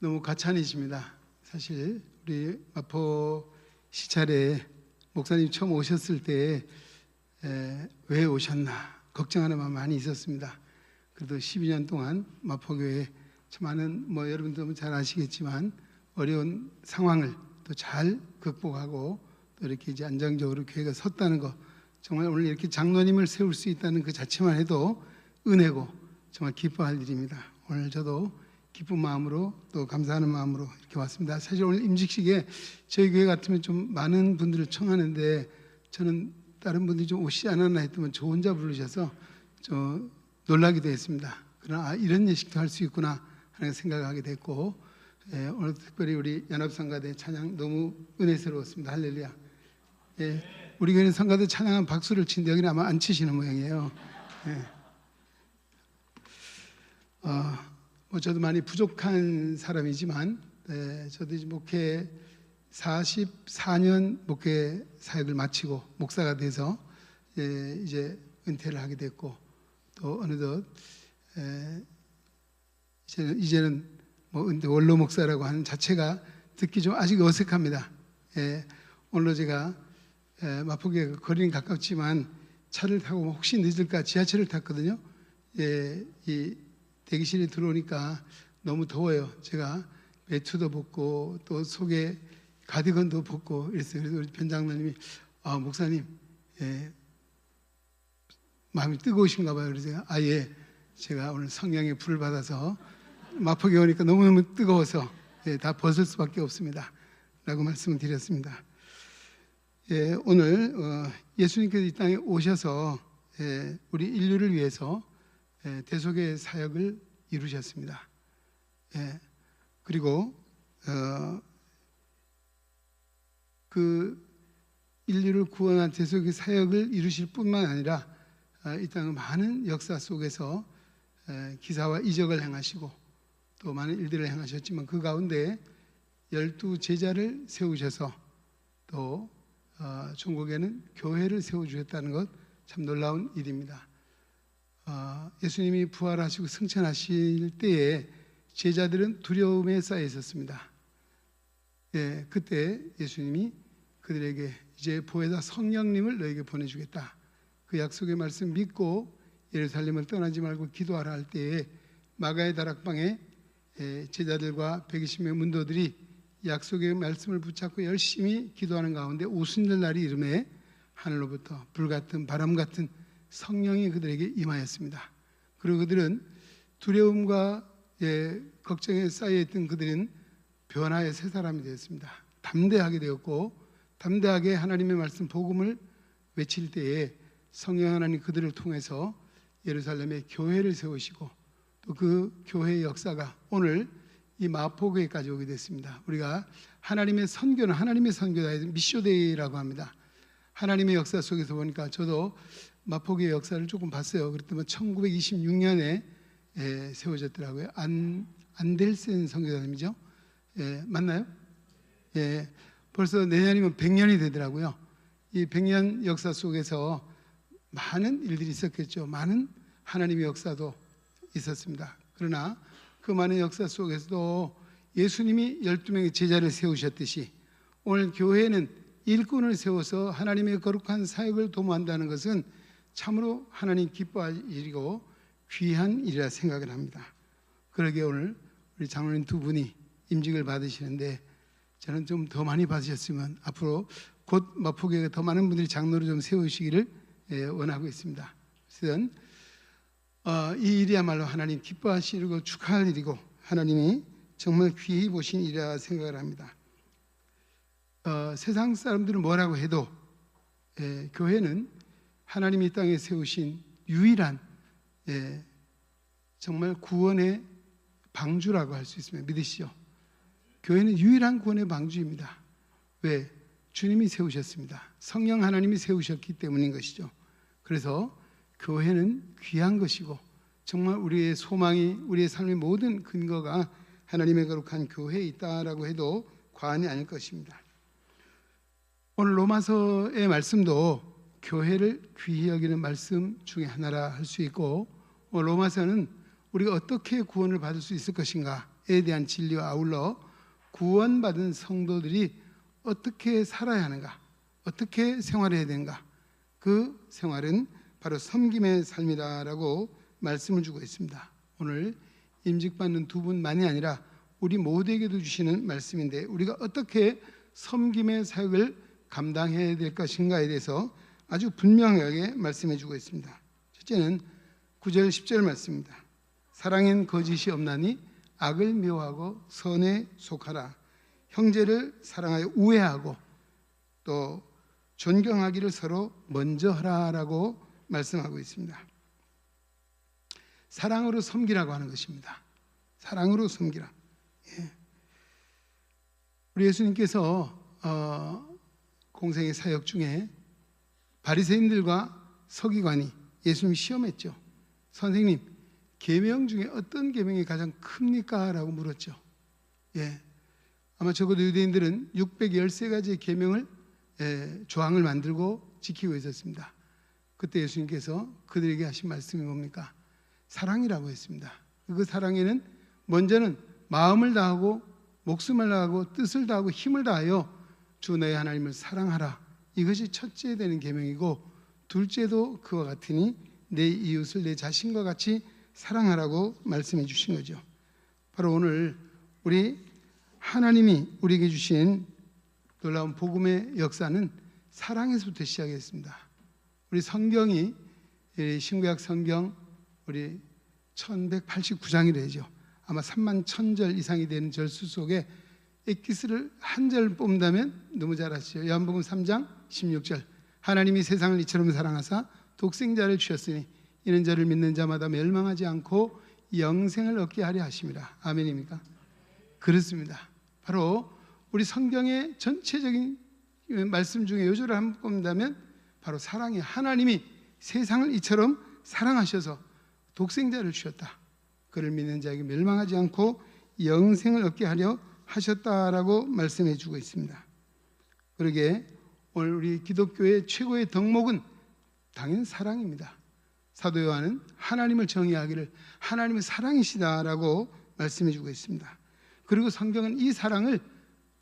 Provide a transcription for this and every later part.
너무 과찬이십니다. 사실 우리 마포 시찰에 목사님 처음 오셨을 때 왜 오셨나 걱정하는 마음 많이 있었습니다. 그래도 12년 동안 마포교회 많은 여러분들도 잘 아시겠지만 어려운 상황을 또 잘 극복하고 또 이렇게 이제 안정적으로 교회가 섰다는 거, 정말 오늘 이렇게 장로님을 세울 수 있다는 그 자체만 해도 은혜고 정말 기뻐할 일입니다. 오늘 저도 기쁜 마음으로 또 감사하는 마음으로 이렇게 왔습니다. 사실 오늘 임직식에 저희 교회 같으면 좀 많은 분들을 청하는데 저는 다른 분들이 좀 오시지 않았나 했더니 저 혼자 부르셔서 좀 놀라기도 했습니다. 그러나 이런 예식도 할 수 있구나 하는 생각을 하게 됐고, 오늘 특별히 우리 연합성가대 찬양 너무 은혜스러웠습니다. 할렐루야. 우리 교회는 성가대 찬양한 박수를 치는데 여기는 아마 안 치시는 모양이에요. 저도 많이 부족한 사람이지만 저도 이제 목회 44년 목회 사역을 마치고 목사가 돼서 이제 은퇴를 하게 됐고, 또 어느덧 이제는 원로 목사라고 하는 자체가 듣기 좀 아직 어색합니다. 오늘 제가 마포교회 거리는 가깝지만 차를 타고 혹시 늦을까 지하철을 탔거든요. 이 대기실에 들어오니까 너무 더워요. 제가 외투도 벗고 또 속에 가디건도 벗고 이랬어요. 그래서 우리 변장로님이 목사님 마음이 뜨거우신가 봐요. 그래서 제가 오늘 성령의 불을 받아서 마포교회 오니까 너무너무 뜨거워서 다 벗을 수밖에 없습니다 라고 말씀을 드렸습니다. 오늘 예수님께서 이 땅에 오셔서 우리 인류를 위해서 대속의 사역을 이루셨습니다. 그리고 그 인류를 구원한 대속의 사역을 이루실 뿐만 아니라 이 땅의 많은 역사 속에서 기사와 이적을 행하시고 또 많은 일들을 행하셨지만 그 가운데 12 제자를 세우셔서 또 중국에는 교회를 세워주셨다는 것 참 놀라운 일입니다. 예수님이 부활하시고 승천하실 때에 제자들은 두려움에 쌓여 있었습니다. 그때 예수님이 그들에게 이제 보혜사 성령님을 너에게 보내주겠다, 그 약속의 말씀 믿고 예루살렘을 떠나지 말고 기도하라 할 때에 마가의 다락방에 제자들과 120명의 문도들이 약속의 말씀을 붙잡고 열심히 기도하는 가운데 오순절 날이 이름에 하늘로부터 불같은 바람 같은 성령이 그들에게 임하였습니다. 그리고 그들은 두려움과 걱정에 쌓여있던 그들은 변화의 새 사람이 되었습니다. 담대하게 되었고, 담대하게 하나님의 말씀 복음을 외칠 때에 성령 하나님 그들을 통해서 예루살렘에 교회를 세우시고 또 그 교회의 역사가 오늘 이 마포교회까지 오게 됐습니다. 우리가 하나님의 선교는 하나님의 선교다, 미쇼데이라고 합니다. 하나님의 역사 속에서 보니까 저도 마포교회 역사를 조금 봤어요. 그랬더니 1926년에 세워졌더라고요. 안델센 선교사님이죠. 맞나요? 벌써 내년이면 100년이 되더라고요. 이 100년 역사 속에서 많은 일들이 있었겠죠. 많은 하나님의 역사도 있었습니다. 그러나 그 많은 역사 속에서도 예수님이 12명의 제자를 세우셨듯이 오늘 교회는 일꾼을 세워서 하나님의 거룩한 사역을 도모한다는 것은 참으로 하나님 기뻐할 일이고 귀한 일이라 생각을 합니다. 그러기에 오늘 우리 장로님 두 분이 임직을 받으시는데 저는 좀 더 많이 받으셨으면 앞으로 곧 마포교회가 더 많은 분들이 장로를 좀 세우시기를 원하고 있습니다. 그래서 이 일이야말로 하나님 기뻐하시고 축하할 일이고 하나님이 정말 귀히 보신 일이라 생각을 합니다. 세상 사람들은 뭐라고 해도 교회는 하나님이 이 땅에 세우신 유일한 정말 구원의 방주라고 할 수 있습니다. 믿으시죠? 교회는 유일한 구원의 방주입니다. 왜? 주님이 세우셨습니다. 성령 하나님이 세우셨기 때문인 것이죠. 그래서 교회는 귀한 것이고 정말 우리의 소망이, 우리의 삶의 모든 근거가 하나님의 거룩한 교회에 있다라고 해도 과언이 아닐 것입니다. 오늘 로마서의 말씀도 교회를 귀히 여기는 말씀 중에 하나라 할 수 있고, 로마서는 우리가 어떻게 구원을 받을 수 있을 것인가에 대한 진리와 아울러 구원받은 성도들이 어떻게 살아야 하는가, 어떻게 생활해야 되는가, 그 생활은 바로 섬김의 삶이다라고 말씀을 주고 있습니다. 오늘 임직받는 두 분만이 아니라 우리 모두에게도 주시는 말씀인데, 우리가 어떻게 섬김의 사역을 감당해야 될 것인가에 대해서 아주 분명하게 말씀해 주고 있습니다. 첫째는 9절 10절 말씀입니다. 사랑엔 거짓이 없나니 악을 미워하고 선에 속하라. 형제를 사랑하여 우애하고 또 존경하기를 서로 먼저 하라라고 말씀하고 있습니다. 사랑으로 섬기라고 하는 것입니다. 사랑으로 섬기라. 예. 우리 예수님께서 공생의 사역 중에 바리새인들과 서기관이 예수님이 시험했죠. 선생님, 계명 중에 어떤 계명이 가장 큽니까? 라고 물었죠. 예. 아마 적어도 유대인들은 613가지의 계명을 조항을 만들고 지키고 있었습니다. 그때 예수님께서 그들에게 하신 말씀이 뭡니까? 사랑이라고 했습니다. 그 사랑에는 먼저는 마음을 다하고 목숨을 다하고 뜻을 다하고 힘을 다하여 주 너의 하나님을 사랑하라. 이것이 첫째 되는 계명이고, 둘째도 그와 같으니 내 이웃을 내 자신과 같이 사랑하라고 말씀해 주신 거죠. 바로 오늘 우리 하나님이 우리에게 주신 놀라운 복음의 역사는 사랑에서부터 시작했습니다. 우리 성경이 신구약 성경 우리 1189장이 되죠. 아마 31,000절 이상이 되는 절수 속에 엑기스를 한 절 뽑는다면 너무 잘 아시죠. 요한복음 3장 16절, 하나님이 세상을 이처럼 사랑하사 독생자를 주셨으니 이는 저를 믿는 자마다 멸망하지 않고 영생을 얻게 하려 하심이라. 아멘입니까? 그렇습니다. 바로 우리 성경의 전체적인 말씀 중에 요절을 한번 뽑는다면 바로 사랑이, 하나님이 세상을 이처럼 사랑하셔서 독생자를 주셨다. 그를 믿는 자에게 멸망하지 않고 영생을 얻게 하려 하셨다라고 말씀해 주고 있습니다. 그러게 오늘 우리 기독교의 최고의 덕목은 당연히 사랑입니다. 사도 요한은 하나님을 정의하기를 하나님은 사랑이시다라고 말씀해 주고 있습니다. 그리고 성경은 이 사랑을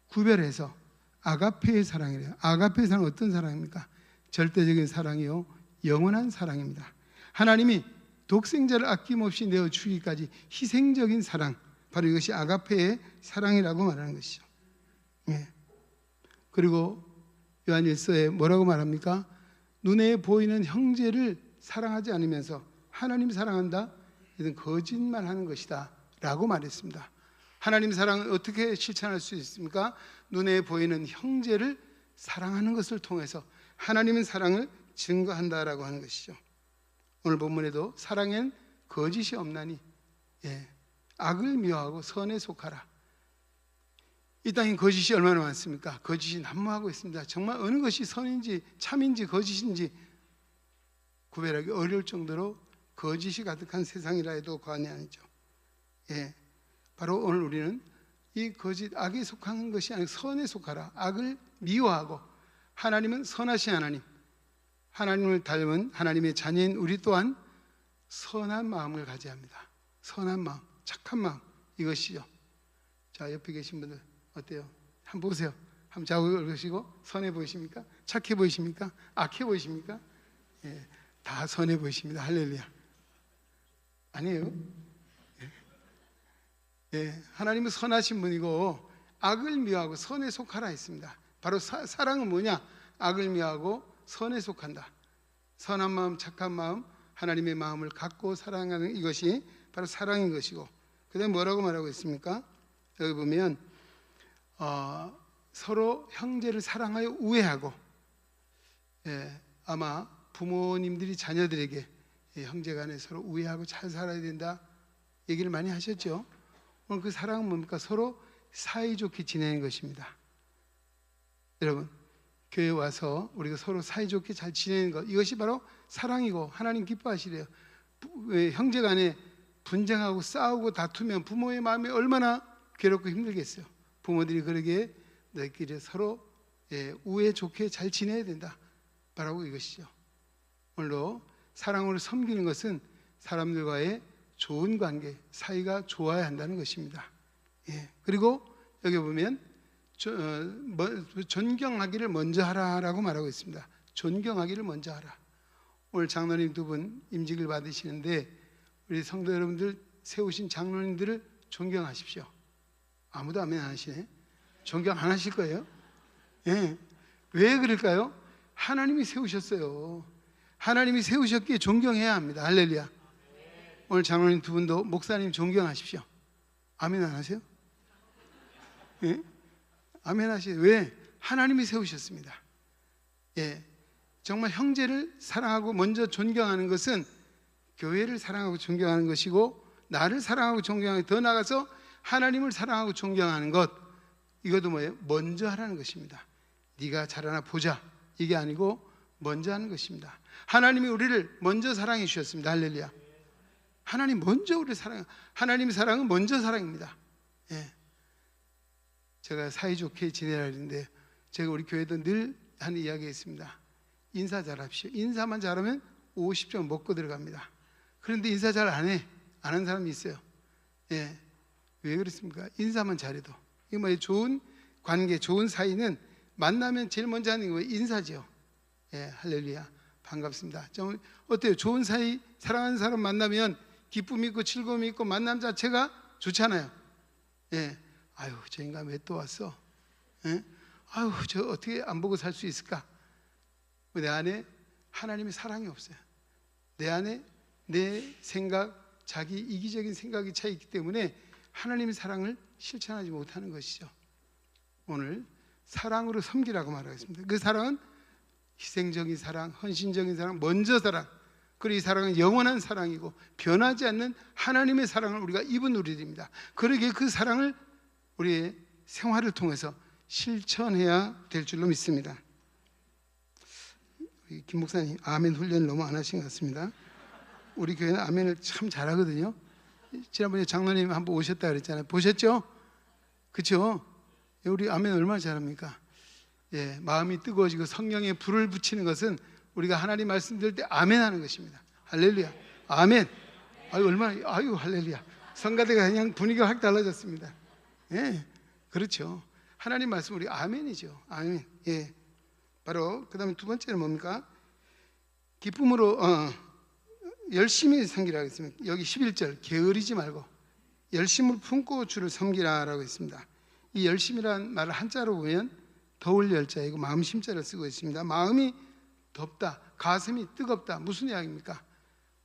구별해서 아가페의 사랑이래요. 아가페의 사랑은 어떤 사랑입니까? 절대적인 사랑이요, 영원한 사랑입니다. 하나님이 독생자를 아낌없이 내어주기까지 희생적인 사랑, 바로 이것이 아가페의 사랑이라고 말하는 것이죠. 예. 그리고 요한일서에 뭐라고 말합니까? 눈에 보이는 형제를 사랑하지 않으면서 하나님 사랑한다? 이건 거짓말하는 것이다 라고 말했습니다. 하나님 사랑을 어떻게 실천할 수 있습니까? 눈에 보이는 형제를 사랑하는 것을 통해서 하나님의 사랑을 증거한다라고 하는 것이죠. 오늘 본문에도 사랑엔 거짓이 없나니 악을 미워하고 선에 속하라. 이 땅에 거짓이 얼마나 많습니까? 거짓이 난무하고 있습니다. 정말 어느 것이 선인지 참인지 거짓인지 구별하기 어려울 정도로 거짓이 가득한 세상이라 해도 과언이 아니죠. 바로 오늘 우리는 이 거짓, 악에 속한 것이 아니라 선에 속하라. 악을 미워하고, 하나님은 선하신 하나님, 하나님을 닮은 하나님의 자녀인 우리 또한 선한 마음을 가져야 합니다. 선한 마음, 착한 마음, 이것이죠. 자, 옆에 계신 분들 어때요? 한번 보세요. 한번 좌우를 보시고 선해 보이십니까? 착해 보이십니까? 악해 보이십니까? 다 선해 보이십니다. 할렐루야. 아니에요? 하나님은 선하신 분이고 악을 미워하고 선에 속하라 했습니다. 바로 사랑은 뭐냐? 악을 미워하고 선에 속한다. 선한 마음, 착한 마음, 하나님의 마음을 갖고 사랑하는 이것이 바로 사랑인 것이고, 그 다음에 뭐라고 말하고 있습니까? 여기 보면 서로 형제를 사랑하여 우애하고, 아마 부모님들이 자녀들에게 형제간에 서로 우애하고 잘 살아야 된다 얘기를 많이 하셨죠. 오늘 그 사랑은 뭡니까? 서로 사이좋게 지내는 것입니다. 여러분, 교회 와서 우리가 서로 사이좋게 잘 지내는 것, 이것이 바로 사랑이고 하나님 기뻐하시래요. 형제간에 분쟁하고 싸우고 다투면 부모의 마음이 얼마나 괴롭고 힘들겠어요. 부모들이 그러기에 너희끼리 서로 우애 좋게 잘 지내야 된다, 바라고 이것이죠. 오늘도 사랑으로 섬기는 것은 사람들과의 좋은 관계, 사이가 좋아야 한다는 것입니다. 예. 그리고 여기 보면 존경하기를 먼저 하라라고 말하고 있습니다. 존경하기를 먼저 하라. 오늘 장로님 두 분 임직을 받으시는데 우리 성도 여러분들 세우신 장로님들을 존경하십시오. 아무도 아멘 안 하시네. 존경 안 하실 거예요. 예. 왜 그럴까요? 하나님이 세우셨어요. 하나님이 세우셨기에 존경해야 합니다. 할렐루야. 오늘 장로님 두 분도 목사님 존경하십시오. 아멘 안 하세요? 예? 아멘 하시죠. 왜? 하나님이 세우셨습니다. 예. 정말 형제를 사랑하고 먼저 존경하는 것은 교회를 사랑하고 존경하는 것이고, 나를 사랑하고 존경하는, 더 나아가서 하나님을 사랑하고 존경하는 것, 이것도 뭐예요? 먼저 하라는 것입니다. 네가 잘하나 보자, 이게 아니고 먼저 하는 것입니다. 하나님이 우리를 먼저 사랑해 주셨습니다. 할렐루야. 하나님 먼저 우리를 사랑해. 하나님의 사랑은 먼저 사랑입니다. 예. 제가 사이좋게 지내라 했는데, 제가 우리 교회도 늘 하는 이야기가 있습니다. 인사 잘합시오. 인사만 잘하면 50점 먹고 들어갑니다. 그런데 인사 잘 안 해. 안 하는 사람이 있어요. 예. 왜 그렇습니까? 인사만 잘해도. 이거 뭐 좋은 관계, 좋은 사이는 만나면 제일 먼저 하는 게 인사죠. 예, 할렐루야. 반갑습니다. 좀 어때요? 좋은 사이, 사랑하는 사람 만나면 기쁨이 있고 즐거움이 있고 만남 자체가 좋잖아요. 예. 아유, 저 인간 왜 또 왔어? 예? 아유, 저 어떻게 안 보고 살 수 있을까? 내 안에 하나님의 사랑이 없어요. 내 안에 내 생각, 자기 이기적인 생각이 차 있기 때문에 하나님의 사랑을 실천하지 못하는 것이죠. 오늘 사랑으로 섬기라고 말하겠습니다. 그 사랑은 희생적인 사랑, 헌신적인 사랑, 먼저 사랑, 그리고 이 사랑은 영원한 사랑이고 변하지 않는 하나님의 사랑을 우리가 입은 우리들입니다. 그러기에 그 사랑을 우리의 생활을 통해서 실천해야 될 줄로 믿습니다. 김 목사님 아멘 훈련을 너무 안 하신 것 같습니다. 우리 교회는 아멘을 참 잘하거든요. 지난번에 장로님 한번 오셨다 그랬잖아요. 보셨죠? 그렇죠? 우리 아멘 얼마나 잘합니까? 예, 마음이 뜨거워지고 성령에 불을 붙이는 것은 우리가 하나님 말씀 들을 때 아멘 하는 것입니다. 할렐루야. 아멘. 아유, 얼마나, 아유, 할렐루야. 성가대가 그냥 분위기가 확 달라졌습니다. 예, 그렇죠. 하나님 말씀 우리 아멘이죠. 아멘. 예. 바로 그 다음에 두 번째는 뭡니까? 기쁨으로 열심히 섬기라고 했습니다. 여기 11절 게으르지 말고 열심을 품고 주를 섬기라라고 했습니다. 이 열심이란 말을 한자로 보면 더울 열자이고 마음 심자를 쓰고 있습니다. 마음이 덥다, 가슴이 뜨겁다. 무슨 이야기입니까?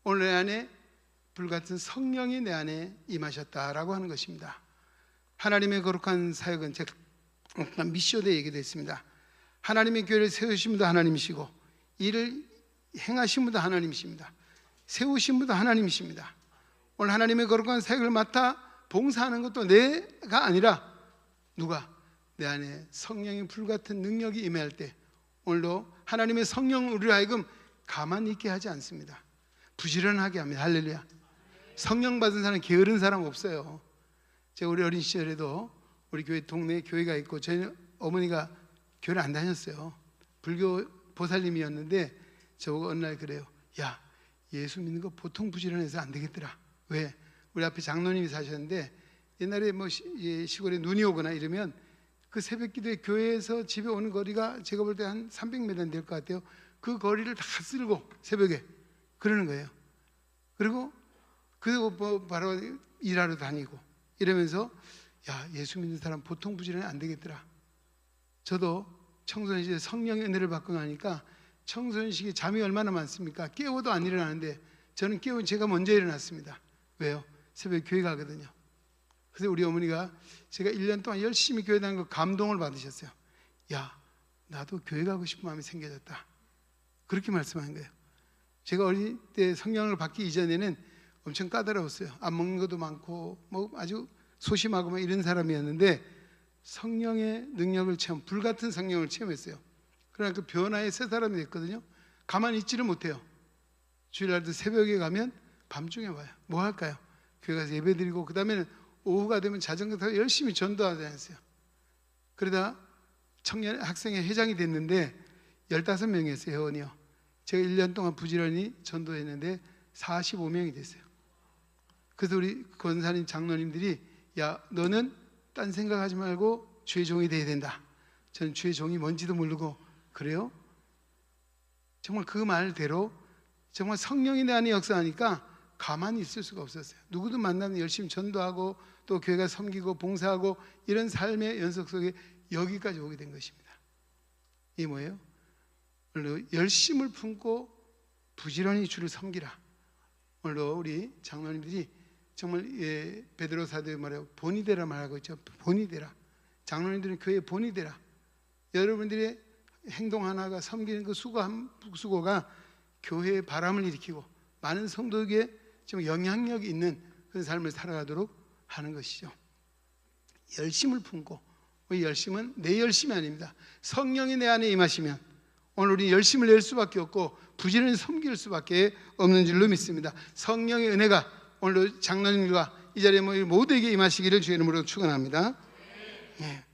오늘 내 안에 불같은 성령이 내 안에 임하셨다라고 하는 것입니다. 하나님의 거룩한 사역은 제가 미쇼대 얘기도 했습니다. 하나님의 교회를 세우신 분도 하나님이시고 이를 행하신 분도 하나님이십니다. 세우신 분도 하나님이십니다. 오늘 하나님의 거룩한 사역을 맡아 봉사하는 것도 내가 아니라 누가? 내 안에 성령의 불같은 능력이 임할 때 오늘도 하나님의 성령은 우리를 하여금 가만히 있게 하지 않습니다. 부지런하게 합니다. 할렐루야. 성령 받은 사람, 게으른 사람 없어요. 제가 우리 어린 시절에도 우리 교회 동네에 교회가 있고 저희 어머니가 교회를 안 다녔어요. 불교 보살님이었는데 저보고 어느 날 그래요. 야, 예수 믿는 거 보통 부지런해서 안 되겠더라. 왜? 우리 앞에 장로님이 사셨는데 옛날에 뭐 시골에 눈이 오거나 이러면 그 새벽 기도에 교회에서 집에 오는 거리가 제가 볼 때 한 300m 될 것 같아요. 그 거리를 다 쓸고 새벽에 그러는 거예요. 그리고 뭐 바로 일하러 다니고 이러면서 야, 예수 믿는 사람 보통 부지런히 안 되겠더라. 저도 청소년 시절에 성령의 은혜를 받고 나니까 청소년 시기에 잠이 얼마나 많습니까? 깨워도 안 일어나는데 저는 깨우면 제가 먼저 일어났습니다. 왜요? 새벽에 교회 가거든요. 그래서 우리 어머니가 제가 1년 동안 열심히 교회 다니는 거 감동을 받으셨어요. 야, 나도 교회 가고 싶은 마음이 생겨졌다. 그렇게 말씀한 거예요. 제가 어릴 때 성령을 받기 이전에는 엄청 까다로웠어요. 안 먹는 것도 많고 뭐 아주 소심하고 막 이런 사람이었는데 성령의 능력을 체험, 불같은 성령을 체험했어요. 그러나 그 변화의 새 사람이 됐거든요. 가만히 있지를 못해요. 주일날도 새벽에 가면 밤중에 와요. 뭐 할까요? 교회 가서 예배 드리고 그 다음에는 오후가 되면 자전거 타고 열심히 전도하지 않았어요. 그러다 청년 학생회 회장이 됐는데 15명이었어요. 회원이요. 제가 1년 동안 부지런히 전도했는데 45명이 됐어요. 그래서 우리 권사님 장로님들이 야, 너는 딴 생각하지 말고 주의 종이 돼야 된다. 저는 주의 종이 뭔지도 모르고 그래요? 정말 그 말대로 정말 성령이 내 안에 역사하니까 가만히 있을 수가 없었어요. 누구든 만나면 열심히 전도하고 또 교회가 섬기고 봉사하고 이런 삶의 연속 속에 여기까지 오게 된 것입니다. 이게 뭐예요? 열심을 품고 부지런히 주를 섬기라. 오늘도 우리 장로님들이 정말 베드로 사도의 말에 본이 되라 말하고 있죠. 본이 되라. 장로님들은 교회의 본이 되라. 여러분들의 행동 하나가 섬기는 그 수고가 교회의 바람을 일으키고 많은 성도에게 좀 영향력이 있는 그런 삶을 살아가도록 하는 것이죠. 열심을 품고, 이 열심은 내 열심이 아닙니다. 성령이 내 안에 임하시면 오늘 우리 열심을 낼 수밖에 없고 부지런히 섬길 수밖에 없는 줄로 믿습니다. 성령의 은혜가 오늘도 장로님과 이 자리에 모두에게 임하시기를 주의 이름으로 축원합니다. 예.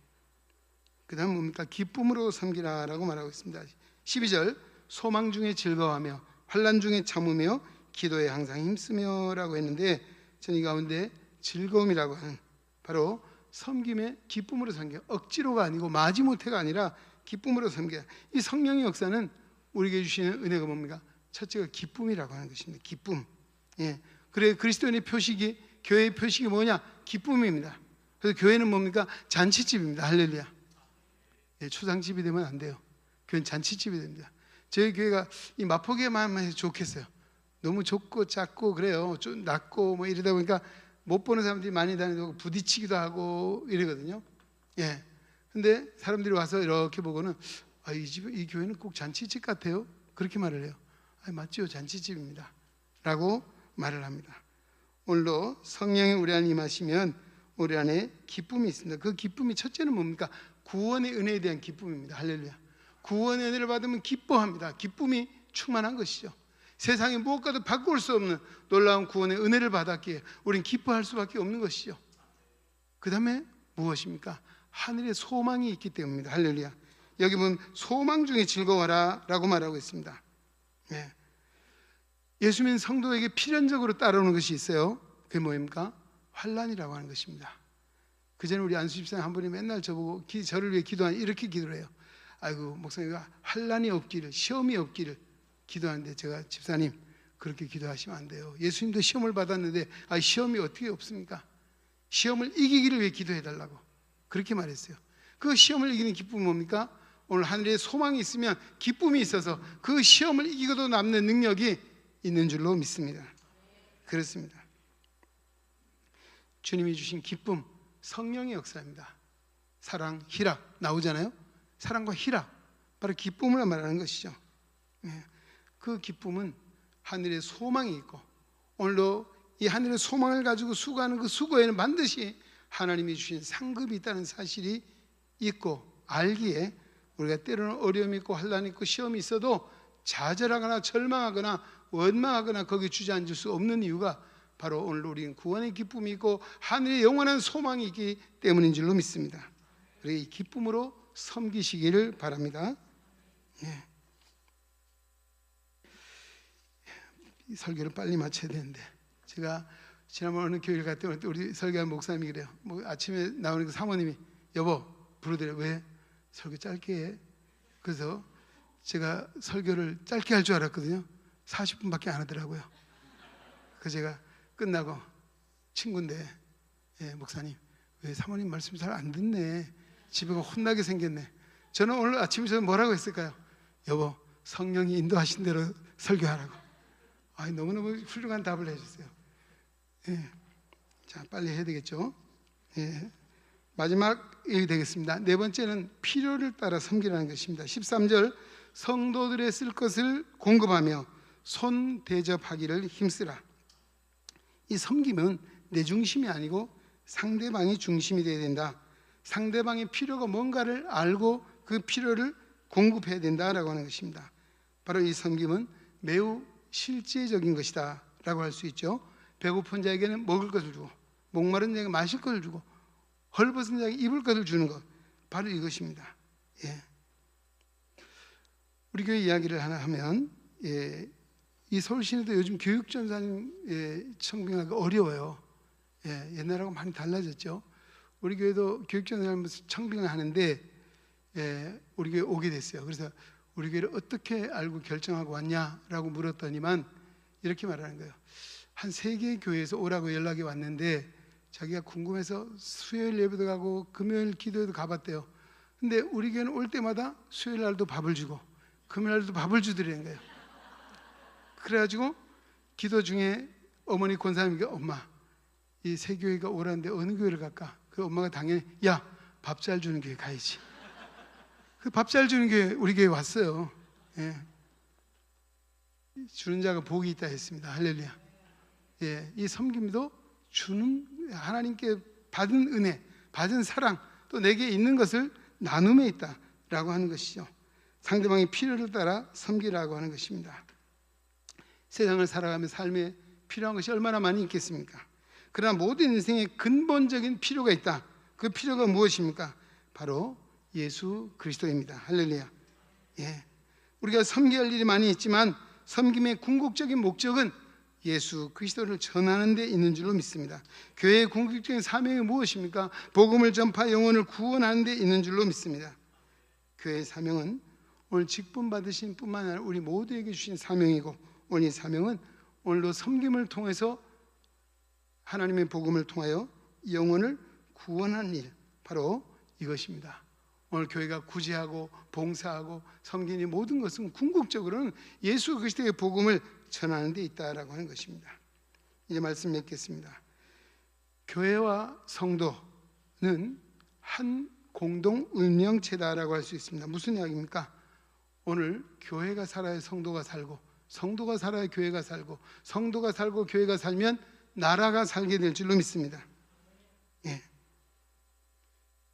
그 다음 뭡니까? 기쁨으로 섬기라라고 말하고 있습니다. 12절 소망 중에 즐거워하며 환난 중에 참으며 기도에 항상 힘쓰며 라고 했는데 저는 이 가운데 즐거움이라고 하는 바로 섬김의 기쁨으로 섬겨, 억지로가 아니고 마지못해가 아니라 기쁨으로 섬겨. 이 성령의 역사는 우리에게 주시는 은혜가 뭡니까? 첫째가 기쁨이라고 하는 것입니다. 기쁨. 예. 그래 그리스도인의 표식이, 교회의 표식이 뭐냐? 기쁨입니다. 그래서 교회는 뭡니까? 잔치집입니다. 할렐루야. 예, 초상집이 되면 안 돼요. 교회는 잔치집이 됩니다. 저희 교회가 이 마포교회만 해서 좋겠어요. 너무 좁고 작고 그래요. 좀 낮고 뭐 이러다 보니까 못 보는 사람들이 많이 다니고 부딪히기도 하고 이러거든요. 예. 근데 사람들이 와서 이렇게 보고는 이 교회는 꼭 잔치집 같아요. 그렇게 말을 해요. 맞죠? 잔치집입니다. 라고 말을 합니다. 오늘도 성령이 우리 안에 임하시면 우리 안에 기쁨이 있습니다. 그 기쁨이 첫째는 뭡니까? 구원의 은혜에 대한 기쁨입니다. 할렐루야. 구원의 은혜를 받으면 기뻐합니다. 기쁨이 충만한 것이죠. 세상에 무엇과도 바꿀 수 없는 놀라운 구원의 은혜를 받았기에 우린 기뻐할 수밖에 없는 것이죠. 그 다음에 무엇입니까? 하늘의 소망이 있기 때문입니다. 할렐루야. 여기 보면 소망 중에 즐거워라 라고 말하고 있습니다. 예. 예수 믿는 성도에게 필연적으로 따라오는 것이 있어요. 그게 뭐입니까? 환난이라고 하는 것입니다. 그전에 우리 안수 집사님 한 분이 맨날 저보고 저를 위해 기도하니 이렇게 기도를 해요. 아이고 목사님, 환난이 없기를, 시험이 없기를 기도하는데 제가 집사님 그렇게 기도하시면 안 돼요. 예수님도 시험을 받았는데 시험이 어떻게 없습니까? 시험을 이기기를 위해 기도해 달라고 그렇게 말했어요. 그 시험을 이기는 기쁨은 뭡니까? 오늘 하늘에 소망이 있으면 기쁨이 있어서 그 시험을 이기고도 남는 능력이 있는 줄로 믿습니다. 그렇습니다. 주님이 주신 기쁨, 성령의 역사입니다. 사랑, 희락 나오잖아요. 사랑과 희락, 바로 기쁨을 말하는 것이죠. 그 기쁨은 하늘에 소망이 있고 오늘도 이 하늘의 소망을 가지고 수고하는 그 수고에는 반드시 하나님이 주신 상급이 있다는 사실이 있고 알기에 우리가 때로는 어려움이 있고 환난이 있고 시험이 있어도 좌절하거나 절망하거나 원망하거나 거기에 주저앉을 수 없는 이유가 바로 오늘 우리는 구원의 기쁨이 있고 하늘의 영원한 소망이 있기 때문인 줄로 믿습니다. 그래서 이 기쁨으로 섬기시기를 바랍니다. 예. 이 설교를 빨리 마쳐야 되는데 제가 지난번 어느 교회를 갔더니 우리 설교한 목사님이 그래요. 아침에 나오는 그 사모님이 여보 부르더래. 왜? 설교 짧게 해. 그래서 제가 설교를 짧게 할 줄 알았거든요. 40분밖에 안 하더라고요. 그래서 제가 끝나고 친구인데 목사님 왜 사모님 말씀 잘 안 듣네. 집에 가 혼나게 생겼네. 저는 오늘 아침에 저는 뭐라고 했을까요? 여보 성령이 인도하신 대로 설교하라고. 너무너무 훌륭한 답을 해주세요. 예. 자 빨리 해야 되겠죠. 예. 마지막이 되겠습니다. 네 번째는 필요를 따라 섬기라는 것입니다. 13절 성도들의 쓸 것을 공급하며 손 대접하기를 힘쓰라. 이 섬김은 내 중심이 아니고 상대방이 중심이 되어야 된다. 상대방의 필요가 뭔가를 알고 그 필요를 공급해야 된다라고 하는 것입니다. 바로 이 섬김은 매우 실제적인 것이다 라고 할 수 있죠. 배고픈 자에게는 먹을 것을 주고 목마른 자에게 마실 것을 주고 헐벗은 자에게 입을 것을 주는 것, 바로 이것입니다. 예. 우리 교회 이야기를 하나 하면 이 서울시내도 요즘 교육전사님 청빙하기가 어려워요. 옛날하고 많이 달라졌죠. 우리 교회도 교육전을 청빙을 하는데 우리 교회 오게 됐어요. 그래서 우리 교회를 어떻게 알고 결정하고 왔냐라고 물었더니만 이렇게 말하는 거예요. 한 3개의 교회에서 오라고 연락이 왔는데 자기가 궁금해서 수요일 예배도 가고 금요일 기도회도 가봤대요. 근데 우리 교회는 올 때마다 수요일 날도 밥을 주고 금요일 날도 밥을 주더라는 거예요. 그래가지고 기도 중에 어머니 권사님께 엄마 이 3교회가 오라는데 어느 교회를 갈까? 그 엄마가 당연히 야 밥 잘 주는 교회 가야지. 그 밥 잘 주는 교회 우리 교회 왔어요. 예. 주는 자가 복이 있다 했습니다. 할렐루야. 예, 이 섬김도 주는 하나님께 받은 은혜, 받은 사랑, 또 내게 있는 것을 나눔에 있다라고 하는 것이죠. 상대방의 필요를 따라 섬기라고 하는 것입니다. 세상을 살아가며 삶에 필요한 것이 얼마나 많이 있겠습니까? 그러나 모든 인생에 근본적인 필요가 있다. 그 필요가 무엇입니까? 바로 예수 그리스도입니다. 할렐루야. 예, 우리가 섬겨야 할 일이 많이 있지만 섬김의 궁극적인 목적은 예수 그리스도를 전하는 데 있는 줄로 믿습니다. 교회의 궁극적인 사명이 무엇입니까? 복음을 전파 영혼을 구원하는 데 있는 줄로 믿습니다. 교회의 사명은 오늘 직분 받으신 뿐만 아니라 우리 모두에게 주신 사명이고, 오늘 이 사명은 오늘도 섬김을 통해서 하나님의 복음을 통하여 영혼을 구원하는 일, 바로 이것입니다. 오늘 교회가 구제하고 봉사하고 섬기는 모든 것은 궁극적으로는 예수 그리스도의 복음을 전하는 데 있다라고 하는 것입니다. 이제 말씀 맺겠습니다. 교회와 성도는 한 공동 운명체다라고 할 수 있습니다. 무슨 이야기입니까? 오늘 교회가 살아야 성도가 살고, 성도가 살아야 교회가 살고, 성도가 살고 교회가 살면 나라가 살게 될 줄로 믿습니다. 예.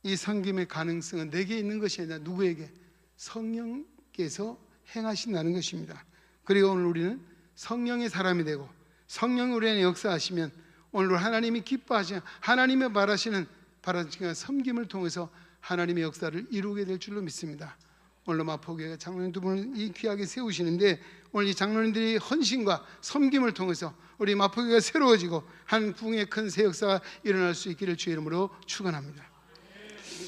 이 섬김의 가능성은 내게 있는 것이 아니라 누구에게? 성령께서 행하신다는 것입니다. 그리고 오늘 우리는 성령의 사람이 되고 성령이 우리 안에 역사하시면 오늘 하나님이 기뻐하시는, 하나님의 바라시는 섬김을 통해서 하나님의 역사를 이루게 될 줄로 믿습니다. 오늘 마포교회가 장로님 2분을 이 귀하게 세우시는데, 오늘 이 장로님들이 헌신과 섬김을 통해서 우리 마포교회가 새로워지고 한 부흥의 큰 새 역사가 일어날 수 있기를 주의 이름으로 축원합니다.